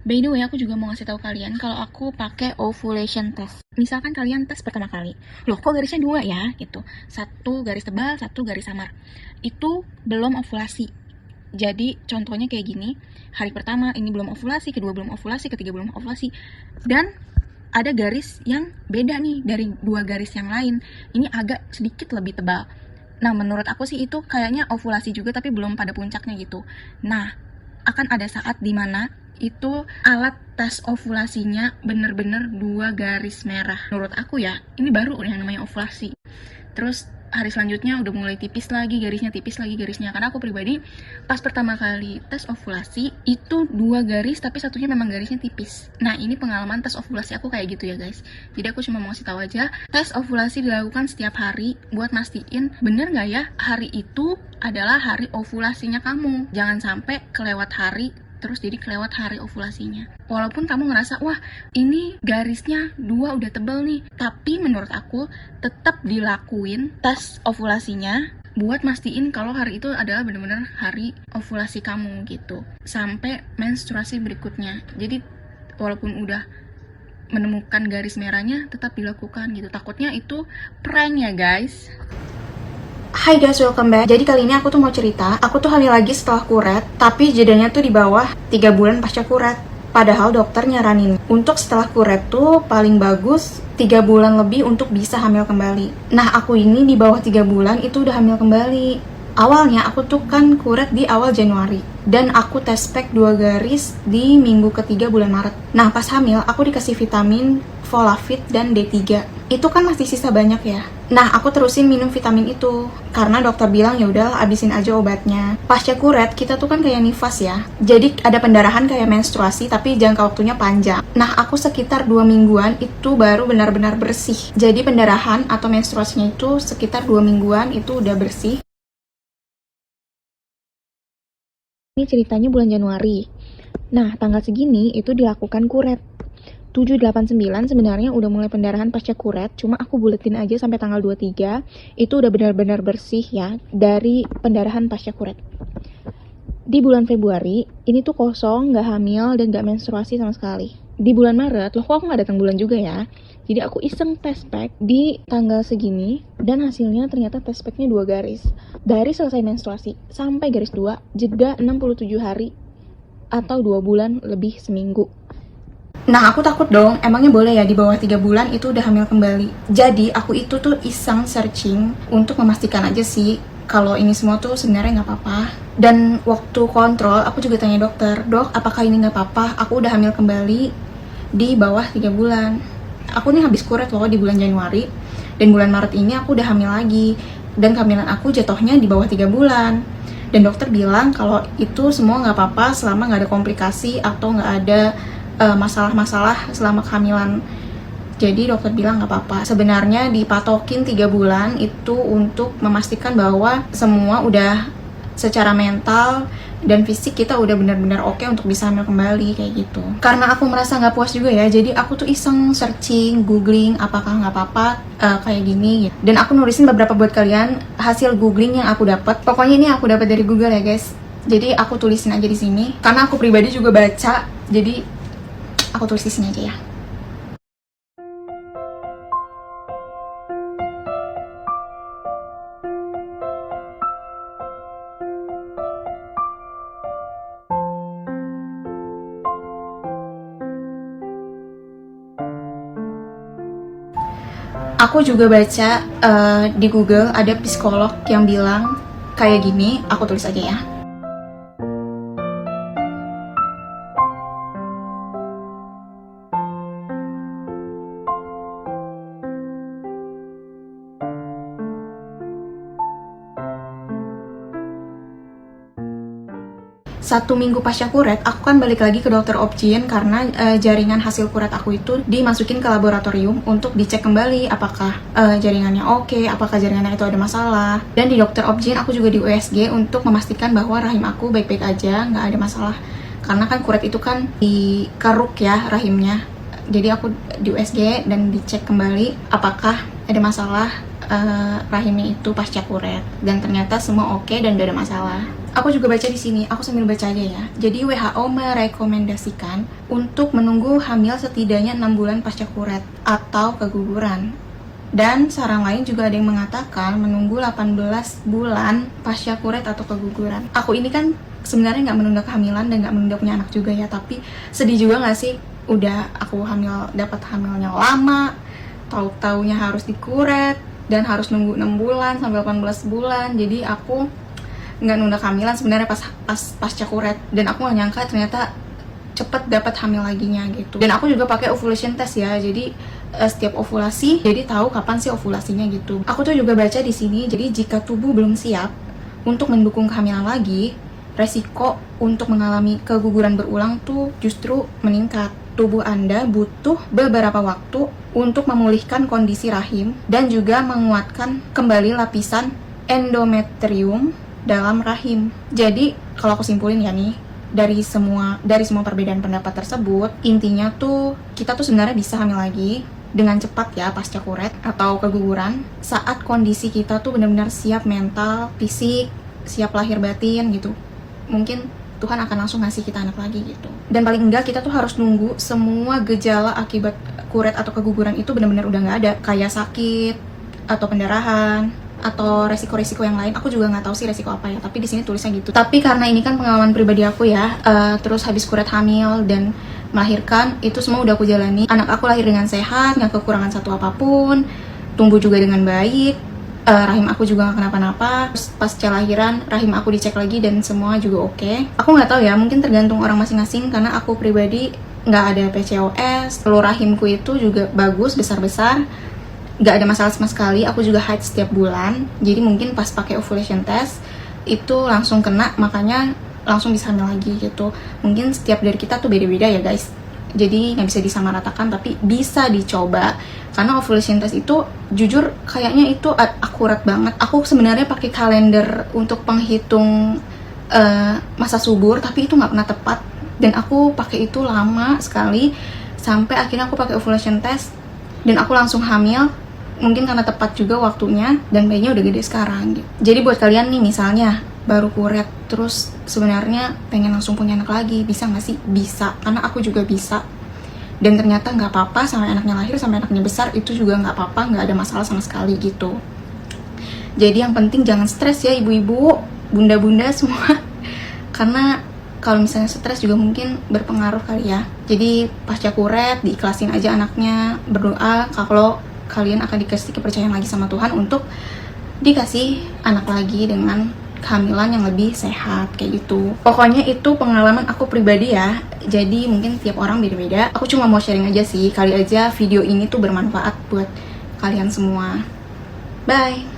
By the way, aku juga mau ngasih tahu kalian kalau aku pakai ovulation test. Misalkan kalian tes pertama kali, loh kok garisnya dua ya, gitu. Satu garis tebal, satu garis samar. Itu belum ovulasi. Jadi contohnya kayak gini, hari pertama ini belum ovulasi, kedua belum ovulasi, ketiga belum ovulasi. Dan ada garis yang beda nih dari dua garis yang lain. Ini agak sedikit lebih tebal. Nah, menurut aku sih itu kayaknya ovulasi juga tapi belum pada puncaknya gitu. Nah, akan ada saat dimana itu alat tes ovulasinya bener-bener dua garis merah. Menurut aku ya, ini baru yang namanya ovulasi. Terus hari selanjutnya udah mulai tipis lagi garisnya. Karena aku pribadi pas pertama kali tes ovulasi itu dua garis tapi satunya memang garisnya tipis. Nah, ini pengalaman tes ovulasi aku kayak gitu ya guys. Jadi aku cuma mau kasih tahu aja, tes ovulasi dilakukan setiap hari buat mastiin bener nggak ya hari itu adalah hari ovulasinya kamu. Jangan sampai kelewat hari terus jadi kelewat hari ovulasinya. Walaupun kamu ngerasa, wah ini garisnya dua udah tebel nih, tapi menurut aku tetap dilakuin tes ovulasinya buat mastiin kalau hari itu adalah benar-benar hari ovulasi kamu gitu, sampai menstruasi berikutnya. Jadi walaupun udah menemukan garis merahnya, tetap dilakukan gitu. Takutnya itu prank ya guys. Hai guys, welcome back. Jadi kali ini aku tuh mau cerita, aku tuh hamil lagi setelah kuret, tapi jedanya tuh di bawah 3 bulan pasca kuret. Padahal dokter nyaranin untuk setelah kuret tuh paling bagus 3 bulan lebih untuk bisa hamil kembali. Nah, aku ini di bawah 3 bulan itu udah hamil kembali. Awalnya aku tuh kan kuret di awal Januari dan aku tes pack 2 garis di minggu ketiga bulan Maret. Nah, pas hamil aku dikasih vitamin Folafit dan D3. Itu kan masih sisa banyak ya. Nah, aku terusin minum vitamin itu karena dokter bilang ya udah habisin aja obatnya. Pasca kuret kita tuh kan kayak nifas ya. Jadi ada pendarahan kayak menstruasi tapi jangka waktunya panjang. Nah, aku sekitar 2 mingguan itu baru benar-benar bersih. Jadi pendarahan atau menstruasinya itu sekitar 2 mingguan itu udah bersih. Ini ceritanya bulan Januari. Nah, tanggal segini itu dilakukan kuret. 789 sebenarnya udah mulai pendarahan pasca kuret, cuma aku buletin aja sampai tanggal 23 itu udah benar-benar bersih ya dari pendarahan pasca kuret. Di bulan Februari ini tuh kosong, nggak hamil dan nggak menstruasi sama sekali. Di bulan Maret, loh kok aku nggak datang bulan juga ya? Jadi aku iseng test pack di tanggal segini dan hasilnya ternyata test packnya 2 garis. Dari selesai menstruasi sampai garis 2 jeda 67 hari atau 2 bulan lebih seminggu. Nah, aku takut dong, emangnya boleh ya di bawah 3 bulan itu udah hamil kembali. Jadi, aku itu tuh iseng searching untuk memastikan aja sih kalau ini semua tuh sebenarnya nggak apa-apa. Dan waktu kontrol, aku juga tanya dokter, dok, apakah ini nggak apa-apa? Aku udah hamil kembali di bawah 3 bulan. Aku nih habis kuret loh di bulan Januari, dan bulan Maret ini aku udah hamil lagi. Dan kehamilan aku jatuhnya di bawah 3 bulan. Dan dokter bilang kalau itu semua nggak apa-apa selama nggak ada komplikasi atau nggak ada masalah-masalah selama kehamilan. Jadi dokter bilang nggak apa-apa. Sebenarnya dipatokin 3 bulan itu untuk memastikan bahwa semua udah secara mental dan fisik kita udah benar-benar oke untuk bisa hamil kembali kayak gitu. Karena aku merasa nggak puas juga ya, jadi aku tuh iseng searching, googling apakah nggak apa-apa kayak gini. Dan aku nulisin beberapa buat kalian hasil googling yang aku dapat. Pokoknya ini aku dapat dari Google ya guys. Jadi aku tulisin aja di sini. Karena aku pribadi juga baca, jadi aku tulis di sini aja ya. Aku juga baca di Google ada psikolog yang bilang kayak gini, aku tulis aja ya. Satu minggu pasca kuret, aku kan balik lagi ke dokter Obgyn karena jaringan hasil kuret aku itu dimasukin ke laboratorium untuk dicek kembali apakah jaringannya oke, apakah jaringannya itu ada masalah. Dan di dokter Obgyn aku juga di USG untuk memastikan bahwa rahim aku baik-baik aja, nggak ada masalah. Karena kan kuret itu kan dikeruk ya rahimnya. Jadi aku di USG dan dicek kembali apakah ada masalah rahimnya itu pasca kuret. Dan ternyata semua oke dan gak ada masalah. Aku juga baca di sini, aku sambil baca aja ya. Jadi WHO merekomendasikan untuk menunggu hamil setidaknya 6 bulan pasca kuret atau keguguran. Dan saran lain juga ada yang mengatakan menunggu 18 bulan pasca kuret atau keguguran. Aku ini kan sebenarnya nggak menunda kehamilan dan nggak menunda punya anak juga ya, tapi sedih juga nggak sih? Udah aku dapat hamilnya lama, tahu-taunya harus dikuret dan harus nunggu 6 bulan sampai 18 bulan. Jadi aku nggak nunda kehamilan sebenarnya pasca kuret, dan aku nggak nyangka ternyata cepet dapat hamil laginya gitu. Dan aku juga pakai ovulation test ya, jadi setiap ovulasi jadi tahu kapan sih ovulasinya gitu. Aku tuh juga baca di sini, jadi jika tubuh belum siap untuk mendukung kehamilan lagi, resiko untuk mengalami keguguran berulang tuh justru meningkat. Tubuh Anda butuh beberapa waktu untuk memulihkan kondisi rahim dan juga menguatkan kembali lapisan endometrium dalam rahim. Jadi kalau aku simpulin ya nih, dari semua perbedaan pendapat tersebut, intinya tuh kita tuh sebenarnya bisa hamil lagi dengan cepat ya pasca kuret atau keguguran saat kondisi kita tuh benar-benar siap mental, fisik, siap lahir batin gitu. Mungkin Tuhan akan langsung ngasih kita anak lagi gitu. Dan paling enggak kita tuh harus nunggu semua gejala akibat kuret atau keguguran itu benar-benar udah nggak ada, kayak sakit atau pendarahan atau resiko-resiko yang lain. Aku juga nggak tahu sih resiko apa ya, tapi di sini tulisnya gitu. Tapi karena ini kan pengalaman pribadi aku ya, terus habis kuret hamil dan melahirkan, itu semua udah aku jalani. Anak aku lahir dengan sehat, nggak kekurangan satu apapun, tumbuh juga dengan baik, rahim aku juga nggak kenapa-napa. Terus pasca lahiran, rahim aku dicek lagi dan semua juga oke. Aku nggak tahu ya, mungkin tergantung orang masing-masing, karena aku pribadi nggak ada PCOS, telur rahimku itu juga bagus, besar-besar, nggak ada masalah sama sekali. Aku juga haid setiap bulan, jadi mungkin pas pakai ovulation test itu langsung kena, makanya langsung bisa hamil lagi gitu. Mungkin setiap dari kita tuh beda-beda ya guys, jadi nggak bisa disamaratakan, tapi bisa dicoba. Karena ovulation test itu jujur kayaknya itu akurat banget. Aku sebenarnya pakai kalender untuk penghitung masa subur, tapi itu nggak pernah tepat, dan aku pakai itu lama sekali sampai akhirnya aku pakai ovulation test dan aku langsung hamil. Mungkin karena tepat juga waktunya dan bayinya udah gede sekarang gitu. Jadi buat kalian nih misalnya baru kuret terus sebenarnya pengen langsung punya anak lagi, bisa nggak sih? Bisa, karena aku juga bisa. Dan ternyata nggak apa-apa, sampai anaknya lahir sampai anaknya besar itu juga nggak apa-apa, nggak ada masalah sama sekali gitu. Jadi yang penting jangan stres ya ibu-ibu, bunda-bunda semua. Karena kalau misalnya stres juga mungkin berpengaruh kali ya. Jadi pasca kuret diikhlasin aja anaknya, berdoa kalau kalian akan dikasih kepercayaan lagi sama Tuhan untuk dikasih anak lagi dengan kehamilan yang lebih sehat kayak gitu. Pokoknya itu pengalaman aku pribadi ya, jadi mungkin tiap orang beda-beda. Aku cuma mau sharing aja sih, kali aja video ini tuh bermanfaat buat kalian semua. Bye,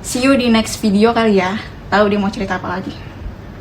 see you di next video kali ya, tahu dia mau cerita apa lagi.